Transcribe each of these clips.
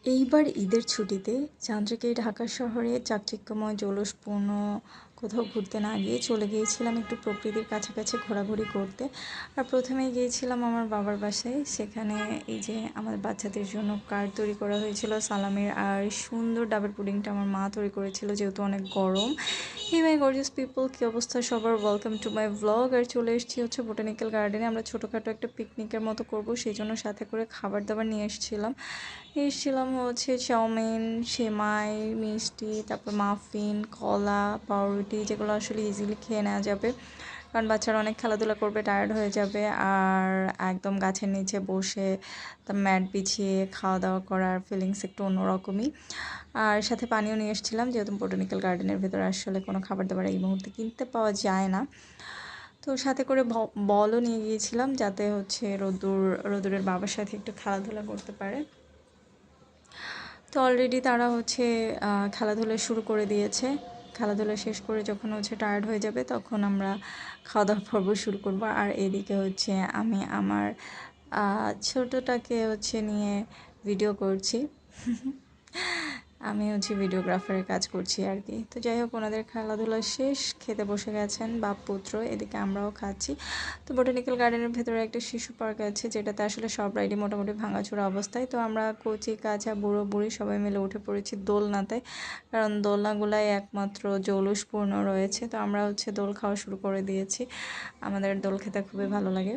এইবার ঈদের ছুটিতে চান্দ্রিকে ঢাকা শহরে চাকচিক্যময় জৌলুসপূর্ণ কোথাও ঘুরতে না গিয়ে চলে গিয়েছিলাম একটু প্রকৃতির কাছাকাছি ঘোরাঘুরি করতে। আর প্রথমেই গিয়েছিলাম আমার বাবার বাসায়। সেখানে এই যে আমার বাচ্চাদের জন্য কার্ড তৈরি করা হয়েছিল সালামের, আর সুন্দর ডাবের পুডিংটা আমার মা তৈরি করেছিল যেহেতু অনেক গরম। হে মাই গর্জিয়াস পিপল, কী অবস্থা সবার, ওয়েলকাম টু মাই ব্লগ। আর চলে এসেছি হচ্ছে বোটানিক্যাল গার্ডেনে। আমরা ছোটোখাটো একটা পিকনিকের মতো করব, সেই জন্য সাথে করে খাবার দাবার নিয়ে এসেছিলাম হচ্ছে চাউমিন, সেমাই, মিষ্টি, তারপর মাফিন, কলা, পাউরুটি, যেগুলো আসলে ইজিলি খেয়ে নেওয়া যাবে কারণ বাচ্চারা অনেক খেলাধুলা করবে, টায়ার্ড হয়ে যাবে। আর একদম গাছের নিচে বসে তার ম্যাট বিছিয়ে খাওয়া দাওয়া করার ফিলিংস একটু অন্যরকমই। আর সাথে পানিও নিয়ে এসেছিলাম যেহেতু বোটানিক্যাল গার্ডেনের ভেতরে আসলে কোনো খাবার দাবার এই মুহূর্তে কিনতে পাওয়া যায় না। তো সাথে করে বলও নিয়ে গিয়েছিলাম যাতে হচ্ছে রোদুরের বাবার সাথে একটু খেলাধুলা করতে পারে। তো অলরেডি তারা হচ্ছে খেলাধুলা শুরু করে দিয়েছে। খেলাধুলা শেষ করে যখন হচ্ছে টায়ার্ড হয়ে যাবে তখন আমরা খাওয়া দাওয়া পর্ব শুরু করব। আর এদিকে হচ্ছে আমি আমার ছোটোটাকে হচ্ছে নিয়ে ভিডিও করছি। আমি হচ্ছে ভিডিওগ্রাফারের কাজ করছি আর কি। তো যাই হোক, ওনাদের খেলাধুলা শেষ, খেতে বসে গেছেন বাপ পুত্র, এদিকে আমরাও খাচ্ছি। তো বোটানিক্যাল গার্ডেনের ভেতরে একটা শিশু পার্ক আছে যেটাতে আসলে সব রাইডই মোটামুটি ভাঙাচোরা অবস্থায়। তো আমরা কচি কাঁচা বুড়ো বুড়ি সবাই মিলে উঠে পড়েছি দোলনাতে, কারণ দোলনাগুলাই একমাত্র জৌলুসপূর্ণ রয়েছে। তো আমরা হচ্ছে দোল খাওয়া শুরু করে দিয়েছি, আমাদের দোল খেতে খুবই ভালো লাগে।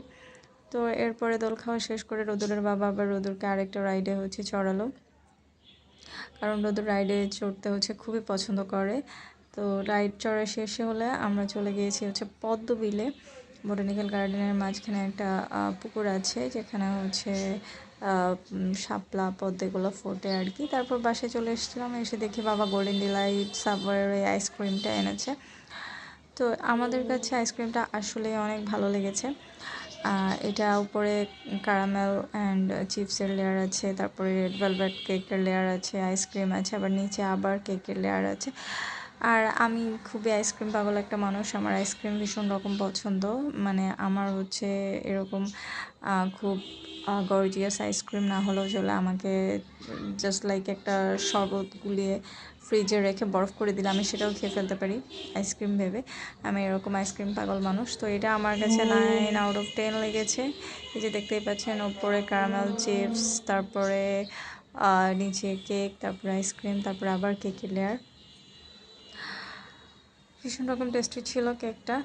তো এরপরে দোল খাওয়া শেষ করে রোদুরের বাবা আবার রোদুরকে আরেকটা রাইডে হচ্ছে চড়ালো, কারণ রোদুর রাইডে চড়তে হচ্ছে খুবই পছন্দ করে। তো রাইড চড়া শেষে হলে আমরা চলে গিয়েছি হচ্ছে পদ্মবিলে। বোটানিক্যাল গার্ডেনের মাঝখানে একটা পুকুর আছে যেখানে হচ্ছে শাপলা পদ্মগুলো ফোটে আর কি। তারপর বাসায় চলে এসেছিলাম, এসে দেখি বাবা গোল্ডেন ডিলাইট সাবওয়ের এই আইসক্রিমটা এনেছে। তো আমাদের কাছে আইসক্রিমটা আসলে অনেক ভালো লেগেছে। এটা উপরে ক্যারামেল অ্যান্ড চিপসের লেয়ার আছে, তারপরে রেড ভেলভেট কেকের লেয়ার আছে, আইসক্রিম আছে, আবার নিচে আবার কেকের লেয়ার আছে। আর আমি খুবই আইসক্রিম পাগল একটা মানুষ, আমার আইসক্রিম ভীষণ রকম পছন্দ। মানে আমার হচ্ছে এরকম খুব গর্জিয়াস আইসক্রিম না হলেও চলে, আমাকে জাস্ট লাইক একটা শরবত গুলিয়ে ফ্রিজে রেখে বরফ করে দিলে আমি সেটাও খেয়ে ফেলতে পারি আইসক্রিম ভেবে। আমি এরকম আইসক্রিম পাগল মানুষ। তো এটা আমার কাছে 9/10 লেগেছে। এই যে দেখতেই পাচ্ছেন, ওপরে ক্যারামেল চিপস, তারপরে নিচে কেক, তারপরে আইসক্রিম, তারপরে আবার কেকের লেয়ার। ভীষণ রকম টেস্টি ছিল কেকটা,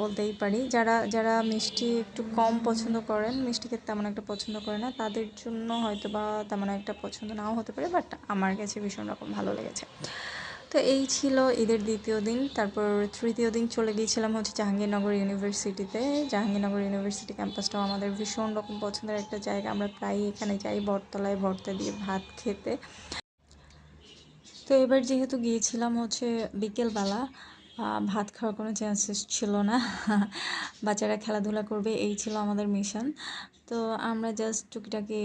বলতেই পারি। যারা যারা মিষ্টি একটু কম পছন্দ করেন, মিষ্টি খেতে তেমন একটা পছন্দ করে না, তাদের জন্য হয়তো বা তেমন একটা পছন্দ নাও হতে পারে, বাট আমার কাছে ভীষণ রকম ভালো লেগেছে। তো এই ছিল ঈদের দ্বিতীয় দিন। তারপর তৃতীয় দিন চলে গিয়েছিলাম হচ্ছে জাহাঙ্গীরনগর ইউনিভার্সিটিতে। জাহাঙ্গীরনগর ইউনিভার্সিটি ক্যাম্পাসটাও আমাদের ভীষণ রকম পছন্দের একটা জায়গা, আমরা প্রায়ই এখানে যাই বটতলায় ভর্তা দিয়ে ভাত খেতে। তো এবার যেহেতু গিয়েছিলাম হচ্ছে বিকেলবেলা, ভাত খাওয়ার কোনো চান্সেস ছিল না। বাচ্চারা খেলাধুলা করবে, এই ছিল আমাদের মিশন। তো আমরা জাস্ট টুকিটাকি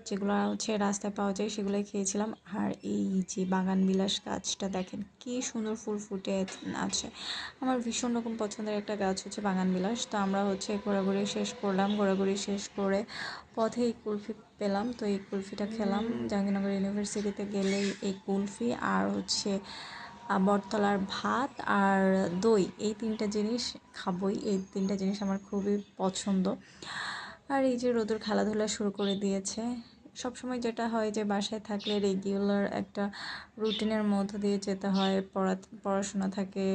যেগুলো হচ্ছে রাস্তায় পাওয়া যায় সেগুলোই খেয়েছিলাম। আর এই যে বাগান বিলাস গাছটা দেখেন কি সুন্দর ফুল ফুটে আছে, আমার ভীষণ রকম পছন্দের একটা গাছ হচ্ছে বাগান বিলাস। তো আমরা হচ্ছে ঘোরাঘুরি শেষ করলাম, ঘোরাঘুরি শেষ করে পথে এই কুলফি পেলাম, তো এই কুলফিটা খেলাম। জাহাঙ্গীরনগর ইউনিভার্সিটিতে গেলেই এই কুলফি আর হচ্ছে বটতলার ভাত আর দই, এই তিনটা জিনিস খাবই, এই তিনটা জিনিস আমার খুবই পছন্দ। আর এই যে রোদুর খেলাধুলা শুরু করে দিয়েছে। সবসময় যেটা হয় যে বাসায় থাকলে রেগুলার একটা রুটিনের মধ্য দিয়ে যেতে হয়, পড়াশোনা থাকে,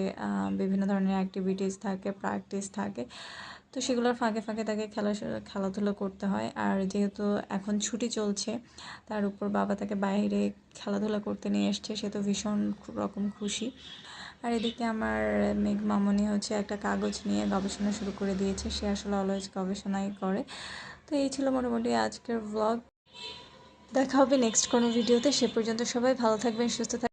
বিভিন্ন ধরনের অ্যাক্টিভিটিস থাকে, প্র্যাকটিস থাকে। তো সেগুলোর ফাঁকে ফাঁকে তাকে খেলাধুলো করতে হয়। আর যেহেতু এখন ছুটি চলছে, তার উপর বাবা তাকে বাইরে খেলাধুলা করতে নিয়ে এসছে, সে তো ভীষণ রকম খুশি। আর এদিকে আমার মেঘ মামনি হচ্ছে একটা কাগজ নিয়ে গবেষণা শুরু করে দিয়েছে, সে আসলে অলওয়েজ গবেষণাই করে। তো এই ছিল মোটামুটি আজকের ব্লগ। দেখা হবে নেক্সট কোনো ভিডিওতে, সে পর্যন্ত সবাই ভালো থাকবেন, সুস্থ থাকবেন।